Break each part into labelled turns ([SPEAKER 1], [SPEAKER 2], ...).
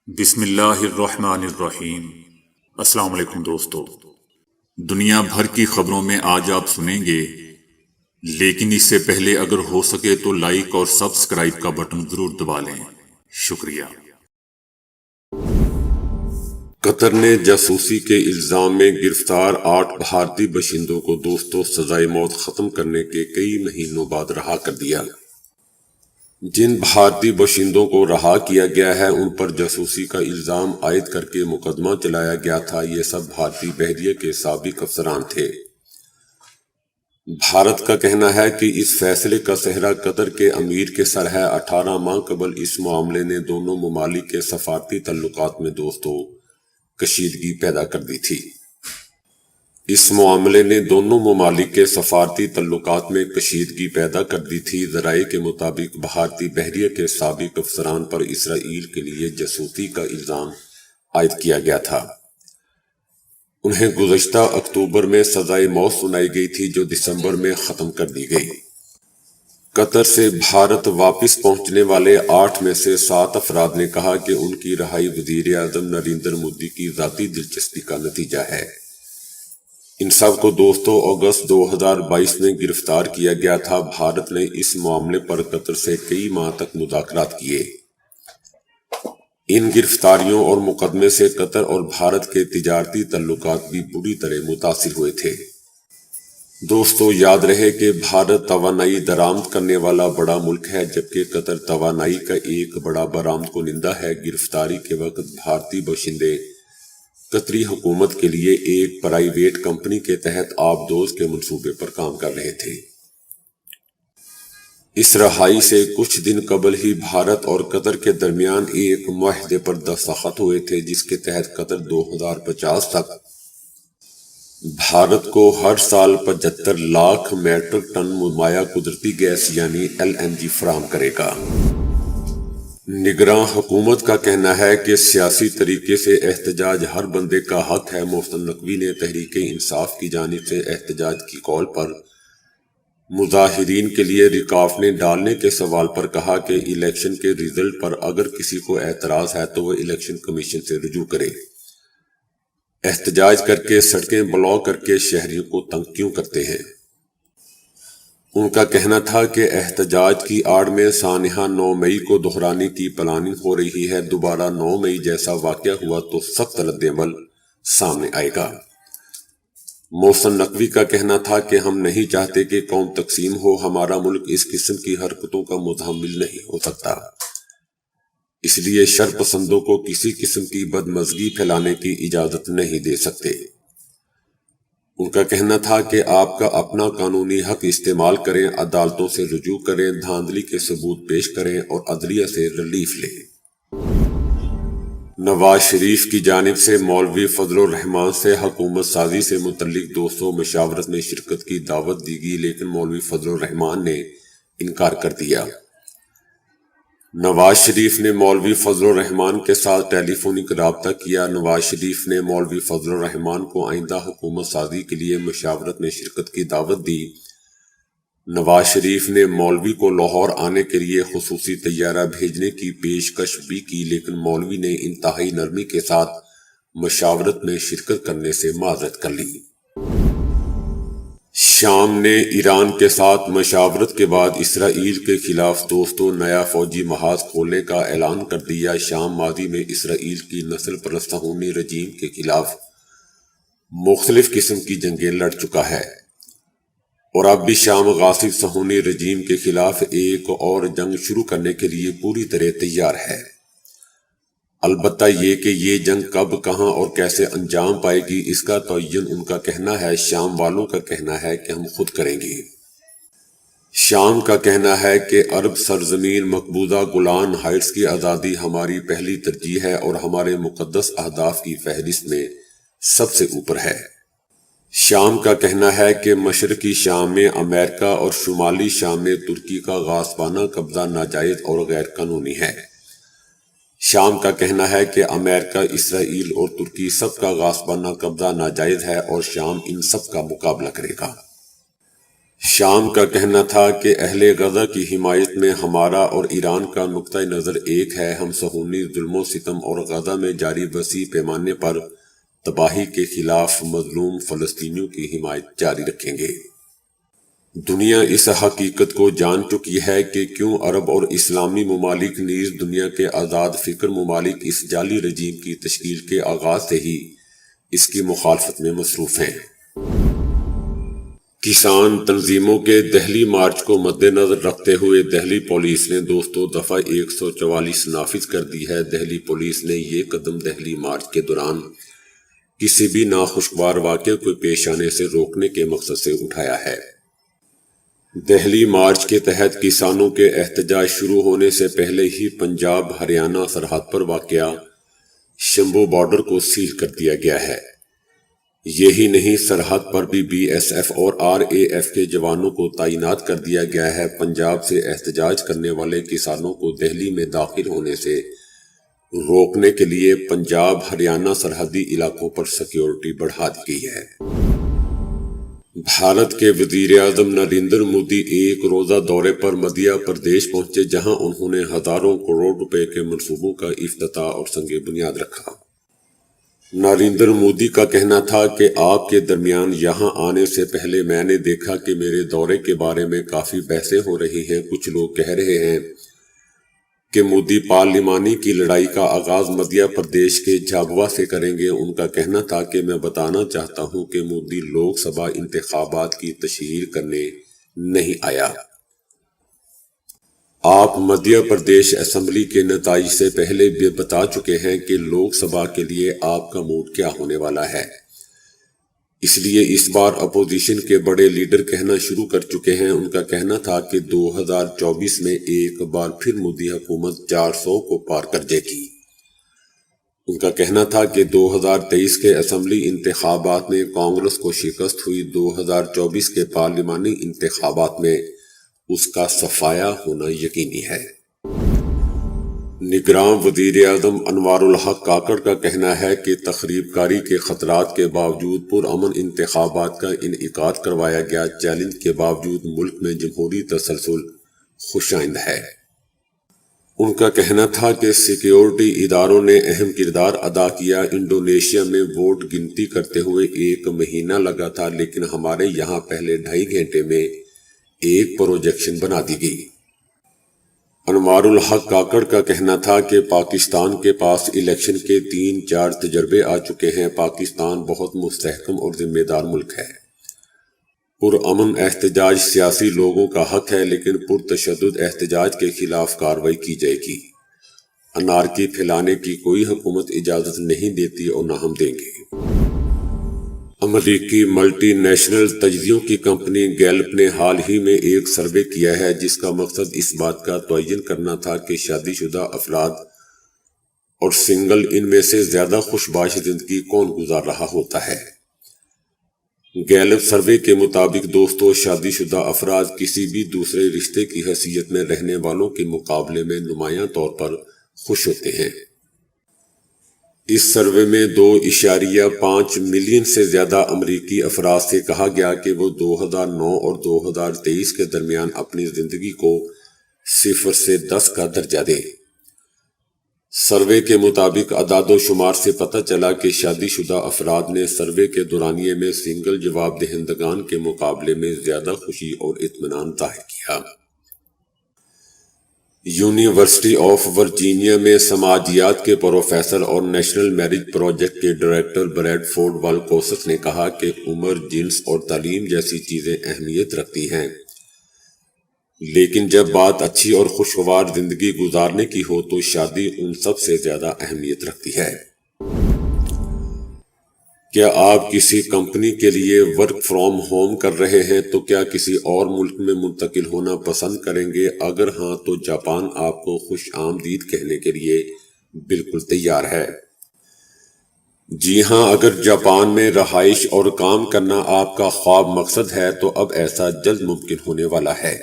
[SPEAKER 1] بسم اللہ الرحمن الرحیم۔ السلام علیکم دوستو، دنیا بھر کی خبروں میں آج آپ سنیں گے، لیکن اس سے پہلے اگر ہو سکے تو لائک اور سبسکرائب کا بٹن ضرور دبا لیں۔ شکریہ۔
[SPEAKER 2] قطر نے جاسوسی کے الزام میں گرفتار 8 بھارتی باشندوں کو دوستو سزائے موت ختم کرنے کے کئی مہینوں بعد رہا کر دیا۔ جن بھارتی باشندوں کو رہا کیا گیا ہے ان پر جاسوسی کا الزام عائد کر کے مقدمہ چلایا گیا تھا۔ یہ سب بھارتی بحریہ کے سابق افسران تھے۔ بھارت کا کہنا ہے کہ اس فیصلے کا سہرا قطر کے امیر کے سر ہے۔ 18 ماہ قبل اس معاملے نے دونوں ممالک کے سفارتی تعلقات میں دوستو کشیدگی پیدا کر دی تھی۔ اس معاملے نے دونوں ممالک کے سفارتی تعلقات میں کشیدگی پیدا کر دی تھی۔ ذرائع کے مطابق بھارتی بحریہ کے سابق افسران پر اسرائیل کے لیے جاسوسی کا الزام عائد کیا گیا تھا۔ انہیں گزشتہ اکتوبر میں سزائے موت سنائی گئی تھی جو دسمبر میں ختم کر دی گئی۔ قطر سے بھارت واپس پہنچنے والے 8 میں سے 7 افراد نے کہا کہ ان کی رہائی وزیر اعظم نریندر مودی کی ذاتی دلچسپی کا نتیجہ ہے۔ ان سب کو دوستو اگست 2022 میں گرفتار کیا گیا تھا۔ بھارت نے اس معاملے پر قطر سے کئی ماہ تک مذاکرات کیے۔ ان گرفتاریوں اور مقدمے سے قطر اور بھارت کے تجارتی تعلقات بھی بری طرح متاثر ہوئے تھے۔ دوستو یاد رہے کہ بھارت توانائی درآمد کرنے والا بڑا ملک ہے، جبکہ قطر توانائی کا ایک بڑا برآمد کنندہ ہے۔ گرفتاری کے وقت بھارتی باشندے قطری حکومت کے لیے ایک پرائیویٹ کمپنی کے تحت آبدوز کے منصوبے پر کام کر رہے تھے۔ اس رہائی سے کچھ دن قبل ہی بھارت اور قطر کے درمیان ایک معاہدے پر دستخط ہوئے تھے، جس کے تحت قطر 2050 تک بھارت کو ہر سال 75 لاکھ میٹرک ٹن مائع قدرتی گیس یعنی LNG فراہم کرے گا۔ نگراں حکومت کا کہنا ہے کہ سیاسی طریقے سے احتجاج ہر بندے کا حق ہے۔ محسن نقوی نے تحریک انصاف کی جانب سے احتجاج کی کال پر مظاہرین کے لیے رکاوٹیں ڈالنے کے سوال پر کہا کہ الیکشن کے رزلٹ پر اگر کسی کو اعتراض ہے تو وہ الیکشن کمیشن سے رجوع کرے۔ احتجاج کر کے سڑکیں بلاک کر کے شہریوں کو تنگ کیوں کرتے ہیں؟ ان کا کہنا تھا کہ احتجاج کی آڑ میں سانحہ 9 مئی کو دہرانے کی پلاننگ ہو رہی ہے۔ دوبارہ 9 مئی جیسا واقعہ ہوا تو سخت رد عمل سامنے آئے گا۔ محسن نقوی کا کہنا تھا کہ ہم نہیں چاہتے کہ قوم تقسیم ہو، ہمارا ملک اس قسم کی حرکتوں کا متحمل نہیں ہو سکتا، اس لیے شر پسندوں کو کسی قسم کی بدمزگی پھیلانے کی اجازت نہیں دے سکتے۔ ان کا کہنا تھا کہ آپ کا اپنا قانونی حق استعمال کریں، عدالتوں سے رجوع کریں، دھاندلی کے ثبوت پیش کریں اور عدلیہ سے ریلیف لیں۔ نواز شریف کی جانب سے مولوی فضل الرحمان سے حکومت سازی سے متعلق دوستوں مشاورت میں شرکت کی دعوت دی گئی، لیکن مولوی فضل الرحمان نے انکار کر دیا۔ نواز شریف نے مولوی فضل الرحمان کے ساتھ ٹیلی فونک رابطہ کیا۔ نواز شریف نے مولوی فضل الرحمان کو آئندہ حکومت سازی کے لیے مشاورت میں شرکت کی دعوت دی۔ نواز شریف نے مولوی کو لاہور آنے کے لیے خصوصی طیارہ بھیجنے کی پیشکش بھی کی، لیکن مولوی نے انتہائی نرمی کے ساتھ مشاورت میں شرکت کرنے سے معذرت کر لی۔ شام نے ایران کے ساتھ مشاورت کے بعد اسرائیل کے خلاف دوستوں نیا فوجی محاذ کھولنے کا اعلان کر دیا۔ شام ماضی میں اسرائیل کی نسل پرست صہیونی رجیم کے خلاف مختلف قسم کی جنگیں لڑ چکا ہے اور اب بھی شام غاصب صہیونی رجیم کے خلاف ایک اور جنگ شروع کرنے کے لیے پوری طرح تیار ہے۔ البتہ یہ کہ یہ جنگ کب، کہاں اور کیسے انجام پائے گی، اس کا تعین ان کا کہنا ہے، شام والوں کا کہنا ہے کہ ہم خود کریں گے۔ شام کا کہنا ہے کہ عرب سرزمین مقبوضہ گولان ہائٹس کی آزادی ہماری پہلی ترجیح ہے اور ہمارے مقدس اہداف کی فہرست میں سب سے اوپر ہے۔ شام کا کہنا ہے کہ مشرقی شام میں امریکہ اور شمالی شام میں ترکی کا غاصبانہ قبضہ ناجائز اور غیر قانونی ہے۔ شام کا کہنا ہے کہ امریکہ، اسرائیل اور ترکی سب کا غاصبانہ قبضہ ناجائز ہے اور شام ان سب کا مقابلہ کرے گا۔ شام کا کہنا تھا کہ اہل غزہ کی حمایت میں ہمارا اور ایران کا نقطہ نظر ایک ہے، ہم صہیونی ظلم و ستم اور غزہ میں جاری وسیع پیمانے پر تباہی کے خلاف مظلوم فلسطینیوں کی حمایت جاری رکھیں گے۔ دنیا اس حقیقت کو جان چکی ہے کہ کیوں عرب اور اسلامی ممالک نیز دنیا کے آزاد فکر ممالک اس جعلی رجیم کی تشکیل کے آغاز سے ہی اس کی مخالفت میں مصروف ہیں۔ کسان تنظیموں کے دہلی مارچ کو مد نظر رکھتے ہوئے دہلی پولیس نے دفعہ 144 نافذ کر دی ہے۔ دہلی پولیس نے یہ قدم دہلی مارچ کے دوران کسی بھی ناخوشگوار واقعے کو پیش آنے سے روکنے کے مقصد سے اٹھایا ہے۔ دہلی مارچ کے تحت کسانوں کے احتجاج شروع ہونے سے پہلے ہی پنجاب ہریانہ سرحد پر واقع شمبھو بارڈر کو سیل کر دیا گیا ہے۔ یہی نہیں، سرحد پر بھی بی ایس ایف اور RAF کے جوانوں کو تعینات کر دیا گیا ہے۔ پنجاب سے احتجاج کرنے والے کسانوں کو دہلی میں داخل ہونے سے روکنے کے لیے پنجاب ہریانہ سرحدی علاقوں پر سیکیورٹی بڑھا دی گئی ہے۔ بھارت کے وزیر اعظم نریندر مودی ایک روزہ دورے پر مدھیہ پردیش پہنچے، جہاں انہوں نے ہزاروں کروڑ روپے کے منصوبوں کا افتتاح اور سنگ بنیاد رکھا۔ نریندر مودی کا کہنا تھا کہ آپ کے درمیان یہاں آنے سے پہلے میں نے دیکھا کہ میرے دورے کے بارے میں کافی بحثیں ہو رہی ہیں۔ کچھ لوگ کہہ رہے ہیں کہ مودی پارلیمانی کی لڑائی کا آغاز مدھیہ پردیش کے جھابوا سے کریں گے۔ ان کا کہنا تھا کہ میں بتانا چاہتا ہوں کہ مودی لوک سبھا انتخابات کی تشہیر کرنے نہیں آیا۔ آپ مدھیہ پردیش اسمبلی کے نتائج سے پہلے بھی بتا چکے ہیں کہ لوک سبھا کے لیے آپ کا موڈ کیا ہونے والا ہے، اس لیے اس بار اپوزیشن کے بڑے لیڈر کہنا شروع کر چکے ہیں۔ ان کا کہنا تھا کہ 2024 میں ایک بار پھر مودی حکومت 400 کو پار کر جائے گی۔ ان کا کہنا تھا کہ 2023 کے اسمبلی انتخابات میں کانگریس کو شکست ہوئی، 2024 کے پارلیمانی انتخابات میں اس کا صفایا ہونا یقینی ہے۔ نگراں وزیر اعظم انوار الحق کاکڑ کا کہنا ہے کہ تخریب کاری کے خطرات کے باوجود پرامن انتخابات کا انعقاد کروایا گیا۔ چیلنج کے باوجود ملک میں جمہوری تسلسل خوشائند ہے۔ ان کا کہنا تھا کہ سیکیورٹی اداروں نے اہم کردار ادا کیا۔ انڈونیشیا میں ووٹ گنتی کرتے ہوئے 1 مہینہ لگا تھا، لیکن ہمارے یہاں پہلے 2.5 گھنٹے میں ایک پروجیکشن بنا دی گئی۔ انوار الحق کاکڑ کا کہنا تھا کہ پاکستان کے پاس الیکشن کے 3-4 تجربے آ چکے ہیں۔ پاکستان بہت مستحکم اور ذمہ دار ملک ہے۔ پرامن احتجاج سیاسی لوگوں کا حق ہے، لیکن پرتشدد احتجاج کے خلاف کارروائی کی جائے گی۔ انارکی پھیلانے کی کوئی حکومت اجازت نہیں دیتی اور نہ ہم دیں گے۔ امریکی ملٹی نیشنل تجزیوں کی کمپنی گیلپ نے حال ہی میں ایک سروے کیا ہے، جس کا مقصد اس بات کا تعین کرنا تھا کہ شادی شدہ افراد اور سنگل ان میں سے زیادہ خوشباش زندگی کون گزار رہا ہوتا ہے۔ گیلپ سروے کے مطابق شادی شدہ افراد کسی بھی دوسرے رشتے کی حیثیت میں رہنے والوں کے مقابلے میں نمایاں طور پر خوش ہوتے ہیں۔ اس سروے میں 2.5 ملین سے زیادہ امریکی افراد سے کہا گیا کہ وہ 2009 اور 2023 کے درمیان اپنی زندگی کو 0 سے 10 کا درجہ دیں۔ سروے کے مطابق اعداد و شمار سے پتہ چلا کہ شادی شدہ افراد نے سروے کے دورانیے میں سنگل جواب دہندگان کے مقابلے میں زیادہ خوشی اور اطمینان ظاہر کیا۔ یونیورسٹی آف ورجینیا میں سماجیات کے پروفیسر اور نیشنل میرج پروجیکٹ کے ڈائریکٹر بریڈ فورڈ والکوسس نے کہا کہ عمر، جنس اور تعلیم جیسی چیزیں اہمیت رکھتی ہیں، لیکن جب بات اچھی اور خوشگوار زندگی گزارنے کی ہو تو شادی ان سب سے زیادہ اہمیت رکھتی ہے۔ کیا آپ کسی کمپنی کے لیے ورک فرام ہوم کر رہے ہیں تو کیا کسی اور ملک میں منتقل ہونا پسند کریں گے؟ اگر ہاں تو جاپان آپ کو خوش آمدید کہنے کے لیے بالکل تیار ہے۔ جی ہاں، اگر جاپان میں رہائش اور کام کرنا آپ کا خواب مقصد ہے تو اب ایسا جلد ممکن ہونے والا ہے۔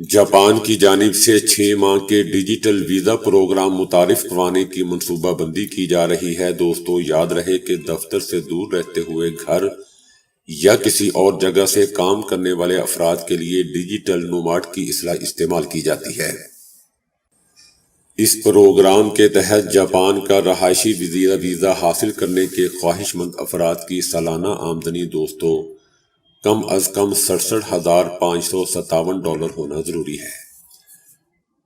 [SPEAKER 2] جاپان کی جانب سے 6 ماہ کے ڈیجیٹل ویزا پروگرام متعارف کروانے کی منصوبہ بندی کی جا رہی ہے۔ دوستو، یاد رہے کہ دفتر سے دور رہتے ہوئے گھر یا کسی اور جگہ سے کام کرنے والے افراد کے لیے ڈیجیٹل نوماڈ کی اصطلاح استعمال کی جاتی ہے۔ اس پروگرام کے تحت جاپان کا رہائشی ویزا حاصل کرنے کے خواہش مند افراد کی سالانہ آمدنی دوستو کم از کم $67,557 ہونا ضروری ہے۔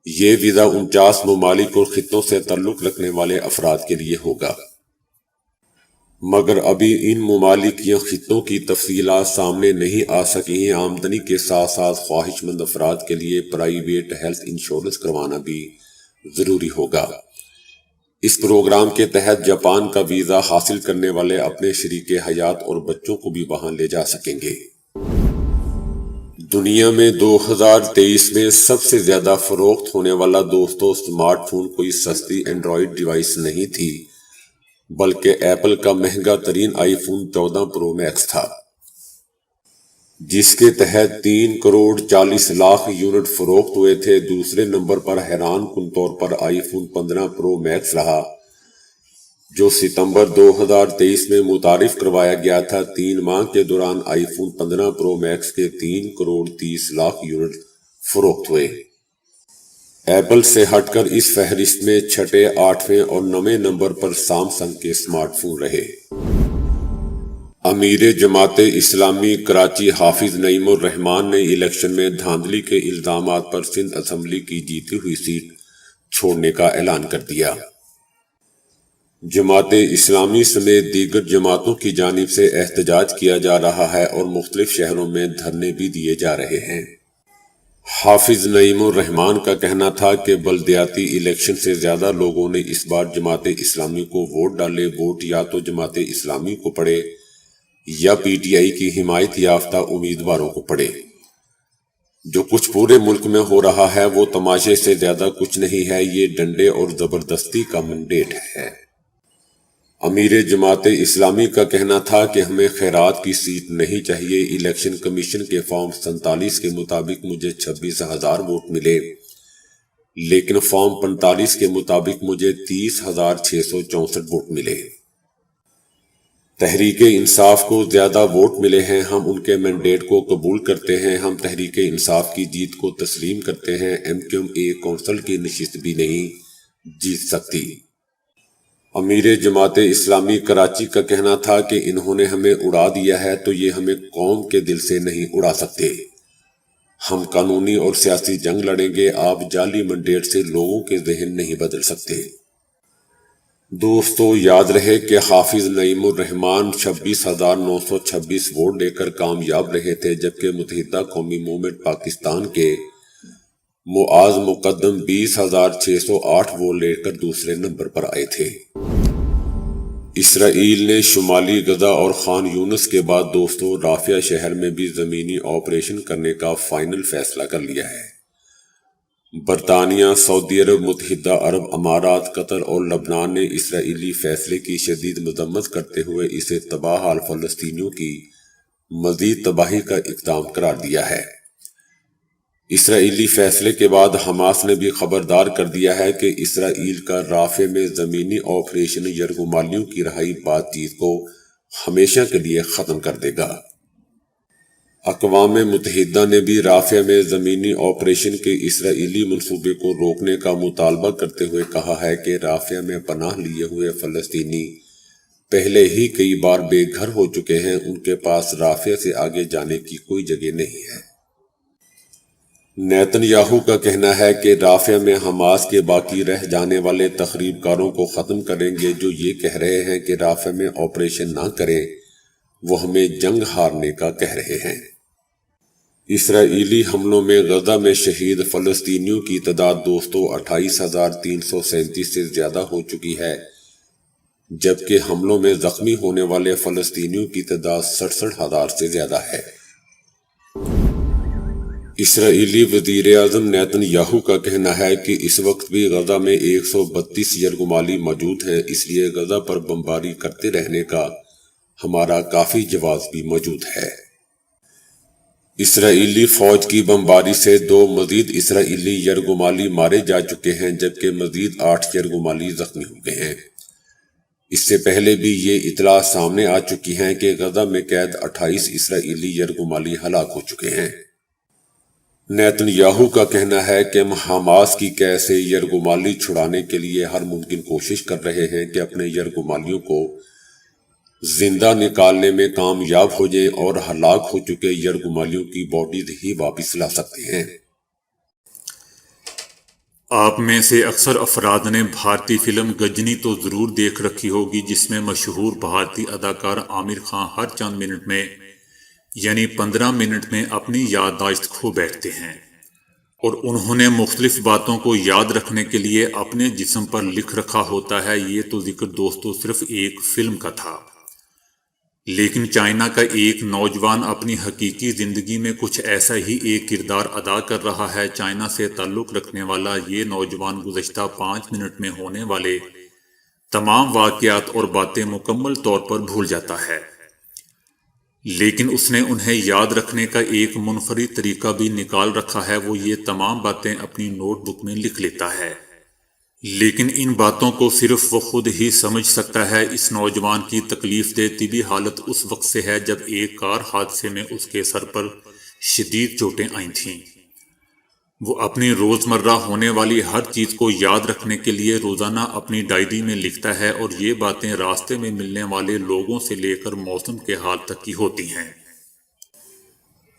[SPEAKER 2] یہ ویزا 49 ممالک اور خطوں سے تعلق رکھنے والے افراد کے لیے ہوگا، مگر ابھی ان ممالک یا خطوں کی تفصیلات سامنے نہیں آ سکی ہیں۔ آمدنی کے ساتھ ساتھ خواہش مند افراد کے لیے پرائیویٹ ہیلتھ انشورنس کروانا بھی ضروری ہوگا۔ اس پروگرام کے تحت جاپان کا ویزا حاصل کرنے والے اپنے شریک حیات اور بچوں کو بھی وہاں لے جا سکیں گے۔ دنیا میں 2023 میں سب سے زیادہ فروخت ہونے والا دوستو اسمارٹ فون کوئی سستی اینڈرائیڈ ڈیوائس نہیں تھی، بلکہ ایپل کا مہنگا ترین آئی فون 14 پرو میکس تھا، جس کے تحت 3,40,00,000 یونٹ فروخت ہوئے تھے۔ دوسرے نمبر پر حیران کن طور پر آئی فون 15 پرو میکس رہا، جو ستمبر 2023 میں متعارف کروایا گیا تھا۔ 3 ماہ کے دوران آئی فون 15 پرو میکس کے 3,30,00,000 یونٹ فروخت ہوئے۔ ایپل سے ہٹ کر اس فہرست میں چھٹے، 8ویں اور 9ویں نمبر پر سامسنگ کے اسمارٹ فون رہے۔ امیر جماعت اسلامی کراچی حافظ نعیم الرحمان نے الیکشن میں دھاندلی کے الزامات پر سندھ اسمبلی کی جیتی ہوئی سیٹ چھوڑنے کا اعلان کر دیا۔ جماعت اسلامی سمیت دیگر جماعتوں کی جانب سے احتجاج کیا جا رہا ہے اور مختلف شہروں میں دھرنے بھی دیے جا رہے ہیں۔ حافظ نعیم الرحمان کا کہنا تھا کہ بلدیاتی الیکشن سے زیادہ لوگوں نے اس بار جماعت اسلامی کو ووٹ ڈالے۔ ووٹ یا تو جماعت اسلامی کو پڑے یا پی ٹی آئی کی حمایت یافتہ امیدواروں کو پڑے۔ جو کچھ پورے ملک میں ہو رہا ہے وہ تماشے سے زیادہ کچھ نہیں ہے، یہ ڈنڈے اور زبردستی کا مینڈیٹ ہے۔ امیر جماعت اسلامی کا کہنا تھا کہ ہمیں خیرات کی سیٹ نہیں چاہیے۔ الیکشن کمیشن کے فارم 47 کے مطابق مجھے 26,000 ووٹ ملے، لیکن فارم 45 کے مطابق مجھے 30,664 ووٹ ملے۔ تحریک انصاف کو زیادہ ووٹ ملے ہیں، ہم ان کے مینڈیٹ کو قبول کرتے ہیں، ہم تحریک انصاف کی جیت کو تسلیم کرتے ہیں۔ MQM ایک کونسل کی نشست بھی نہیں جیت سکتی۔ امیر جماعت اسلامی کراچی کا کہنا تھا کہ انہوں نے ہمیں اڑا دیا ہے تو یہ ہمیں قوم کے دل سے نہیں اڑا سکتے۔ ہم قانونی اور سیاسی جنگ لڑیں گے، آپ جعلی مینڈیٹ سے لوگوں کے ذہن نہیں بدل سکتے۔ دوستو یاد رہے کہ حافظ نعیم الرحمان 26,926 ووٹ لے کر کامیاب رہے تھے، جبکہ متحدہ قومی موومنٹ پاکستان کے معاذ مقدم 20,608 ووٹ لے کر دوسرے نمبر پر آئے تھے۔ اسرائیل نے شمالی غزہ اور خان یونس کے بعد دوستو رافیہ شہر میں بھی زمینی آپریشن کرنے کا فائنل فیصلہ کر لیا ہے۔ برطانیہ، سعودی عرب، متحدہ عرب امارات، قطر اور لبنان نے اسرائیلی فیصلے کی شدید مذمت کرتے ہوئے اسے تباہ حال فلسطینیوں کی مزید تباہی کا اقدام قرار دیا ہے۔ اسرائیلی فیصلے کے بعد حماس نے بھی خبردار کر دیا ہے کہ اسرائیل کا رافع میں زمینی آپریشن یرغمالیوں کی رہائی بات چیت کو ہمیشہ کے لیے ختم کر دے گا۔ اقوام متحدہ نے بھی رافع میں زمینی آپریشن کے اسرائیلی منصوبے کو روکنے کا مطالبہ کرتے ہوئے کہا ہے کہ رافع میں پناہ لیے ہوئے فلسطینی پہلے ہی کئی بار بے گھر ہو چکے ہیں، ان کے پاس رافع سے آگے جانے کی کوئی جگہ نہیں ہے۔ نیتن یاہو کا کہنا ہے کہ رافع میں حماس کے باقی رہ جانے والے تخریب کاروں کو ختم کریں گے، جو یہ کہہ رہے ہیں کہ رافع میں آپریشن نہ کریں، وہ ہمیں جنگ ہارنے کا کہہ رہے ہیں۔ اسرائیلی حملوں میں غزہ میں شہید فلسطینیوں کی تعداد دوستو 28,337 سے زیادہ ہو چکی ہے، جبکہ حملوں میں زخمی ہونے والے فلسطینیوں کی تعداد 67,000 سے زیادہ ہے۔ اسرائیلی وزیر اعظم نیتن یاہو کا کہنا ہے کہ اس وقت بھی غزہ میں 132 یرغمالی موجود ہیں، اس لیے غزہ پر بمباری کرتے رہنے کا ہمارا کافی جواز بھی موجود ہے۔ اسرائیلی فوج کی بمباری سے 2 مزید اسرائیلی یرغمالی مارے جا چکے ہیں، جبکہ مزید 8 یرغمالی زخمی ہو گئے ہیں۔ اس سے پہلے بھی یہ اطلاع سامنے آ چکی ہیں کہ غزہ میں قید 28 اسرائیلی یرغمالی ہلاک ہو چکے ہیں۔ نیتن یاہو کا کہنا ہے کہ حماس کی قید سے یرغمالی چھڑانے کے لیے ہر ممکن کوشش کر رہے ہیں کہ اپنے یرغمالیوں کو زندہ نکالنے میں کامیاب ہو جائے اور ہلاک ہو چکے یرغمالیوں کی باڈیز ہی واپس لا سکتے ہیں۔
[SPEAKER 1] آپ میں سے اکثر افراد نے بھارتی فلم غجنی تو ضرور دیکھ رکھی ہوگی، جس میں مشہور بھارتی اداکار عامر خان ہر چند منٹ میں یعنی 15 منٹ میں اپنی یادداشت کھو بیٹھتے ہیں، اور انہوں نے مختلف باتوں کو یاد رکھنے کے لیے اپنے جسم پر لکھ رکھا ہوتا ہے۔ یہ تو ذکر دوستو صرف ایک فلم کا تھا، لیکن چائنا کا ایک نوجوان اپنی حقیقی زندگی میں کچھ ایسا ہی ایک کردار ادا کر رہا ہے۔ چائنا سے تعلق رکھنے والا یہ نوجوان گزشتہ 5 منٹ میں ہونے والے تمام واقعات اور باتیں مکمل طور پر بھول جاتا ہے، لیکن اس نے انہیں یاد رکھنے کا ایک منفرد طریقہ بھی نکال رکھا ہے۔ وہ یہ تمام باتیں اپنی نوٹ بک میں لکھ لیتا ہے، لیکن ان باتوں کو صرف وہ خود ہی سمجھ سکتا ہے۔ اس نوجوان کی تکلیف دہ طبی حالت اس وقت سے ہے جب ایک کار حادثے میں اس کے سر پر شدید چوٹیں آئی تھیں۔ وہ اپنی روزمرہ ہونے والی ہر چیز کو یاد رکھنے کے لیے روزانہ اپنی ڈائری میں لکھتا ہے، اور یہ باتیں راستے میں ملنے والے لوگوں سے لے کر موسم کے حال تک کی ہوتی ہیں۔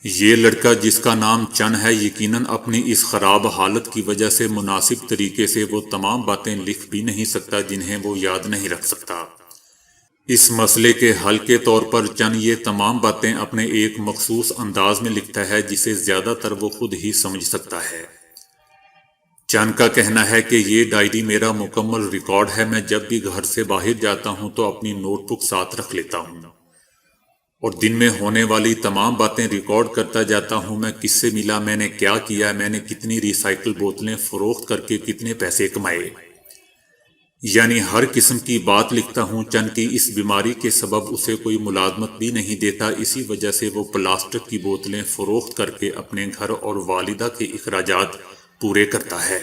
[SPEAKER 1] یہ لڑکا جس کا نام چن ہے، یقیناً اپنی اس خراب حالت کی وجہ سے مناسب طریقے سے وہ تمام باتیں لکھ بھی نہیں سکتا جنہیں وہ یاد نہیں رکھ سکتا۔ اس مسئلے کے حل کے طور پر چن یہ تمام باتیں اپنے ایک مخصوص انداز میں لکھتا ہے جسے زیادہ تر وہ خود ہی سمجھ سکتا ہے۔ چن کا کہنا ہے کہ یہ ڈائری میرا مکمل ریکارڈ ہے۔ میں جب بھی گھر سے باہر جاتا ہوں تو اپنی نوٹ بک ساتھ رکھ لیتا ہوں، اور دن میں ہونے والی تمام باتیں ریکارڈ کرتا جاتا ہوں۔ میں کس سے ملا، میں نے کیا کیا، میں نے کتنی ری سائیکل بوتلیں فروخت کر کے کتنے پیسے کمائے، یعنی ہر قسم کی بات لکھتا ہوں۔ چن کی اس بیماری کے سبب اسے کوئی ملازمت بھی نہیں دیتا، اسی وجہ سے وہ پلاسٹک کی بوتلیں فروخت کر کے اپنے گھر اور والدہ کے اخراجات پورے کرتا ہے۔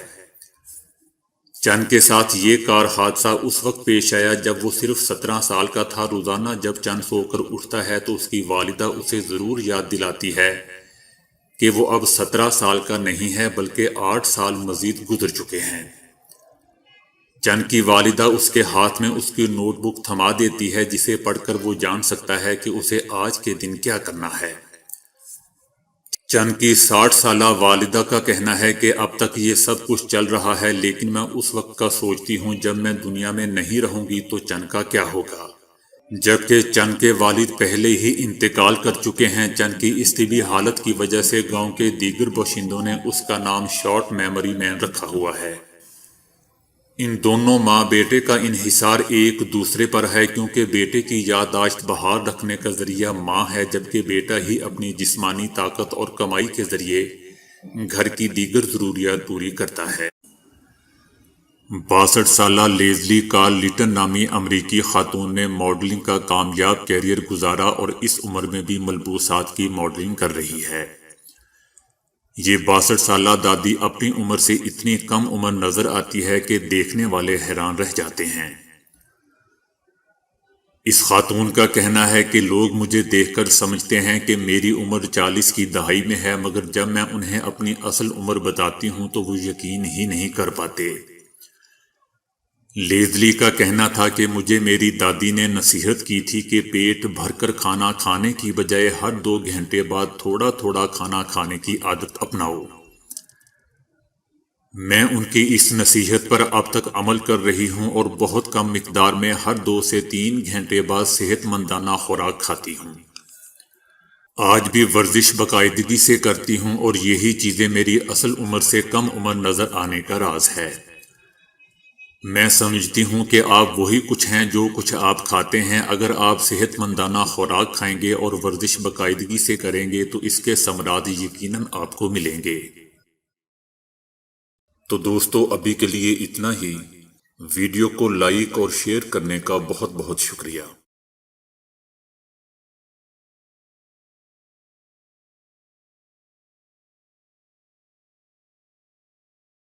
[SPEAKER 1] چن کے ساتھ یہ کار حادثہ اس وقت پیش آیا جب وہ صرف 17 سال کا تھا۔ روزانہ جب چن سو کر اٹھتا ہے تو اس کی والدہ اسے ضرور یاد دلاتی ہے کہ وہ اب 17 سال کا نہیں ہے بلکہ 8 سال مزید گزر چکے ہیں۔ چن کی والدہ اس کے ہاتھ میں اس کی نوٹ بک تھما دیتی ہے، جسے پڑھ کر وہ جان سکتا ہے کہ اسے آج کے دن کیا کرنا ہے۔ چن کی 60 سالہ والدہ کا کہنا ہے کہ اب تک یہ سب کچھ چل رہا ہے، لیکن میں اس وقت کا سوچتی ہوں جب میں دنیا میں نہیں رہوں گی تو چن کا کیا ہوگا، جبکہ چن کے والد پہلے ہی انتقال کر چکے ہیں۔ چن کی اس طبی حالت کی وجہ سے گاؤں کے دیگر باشندوں نے اس کا نام شارٹ میموری مین رکھا ہوا ہے۔ ان دونوں ماں بیٹے کا انحصار ایک دوسرے پر ہے، کیونکہ بیٹے کی یادداشت بحال رکھنے کا ذریعہ ماں ہے، جبکہ بیٹا ہی اپنی جسمانی طاقت اور کمائی کے ذریعے گھر کی دیگر ضروریات پوری کرتا ہے۔ 62 سالہ لیزلی کارل لیٹن نامی امریکی خاتون نے ماڈلنگ کا کامیاب کیریئر گزارا اور اس عمر میں بھی ملبوسات کی ماڈلنگ کر رہی ہے۔ یہ 62 سالہ دادی اپنی عمر سے اتنی کم عمر نظر آتی ہے کہ دیکھنے والے حیران رہ جاتے ہیں۔ اس خاتون کا کہنا ہے کہ لوگ مجھے دیکھ کر سمجھتے ہیں کہ میری عمر 40 کی دہائی میں ہے، مگر جب میں انہیں اپنی اصل عمر بتاتی ہوں تو وہ یقین ہی نہیں کر پاتے۔ لیزلی کا کہنا تھا کہ مجھے میری دادی نے نصیحت کی تھی کہ پیٹ بھر کر کھانا کھانے کی بجائے ہر 2 گھنٹے بعد تھوڑا تھوڑا کھانا کھانے کی عادت اپناؤ۔ میں ان کی اس نصیحت پر اب تک عمل کر رہی ہوں اور بہت کم مقدار میں ہر 2 سے 3 گھنٹے بعد صحت مندانہ خوراک کھاتی ہوں۔ آج بھی ورزش باقاعدگی سے کرتی ہوں اور یہی چیزیں میری اصل عمر سے کم عمر نظر آنے کا راز ہے۔ میں سمجھتی ہوں کہ آپ وہی کچھ ہیں جو کچھ آپ کھاتے ہیں۔ اگر آپ صحت مندانہ خوراک کھائیں گے اور ورزش باقاعدگی سے کریں گے تو اس کے ثمرات یقیناً آپ کو ملیں گے۔ تو دوستو ابھی کے لیے اتنا ہی۔ ویڈیو کو لائک اور شیئر کرنے کا بہت بہت شکریہ۔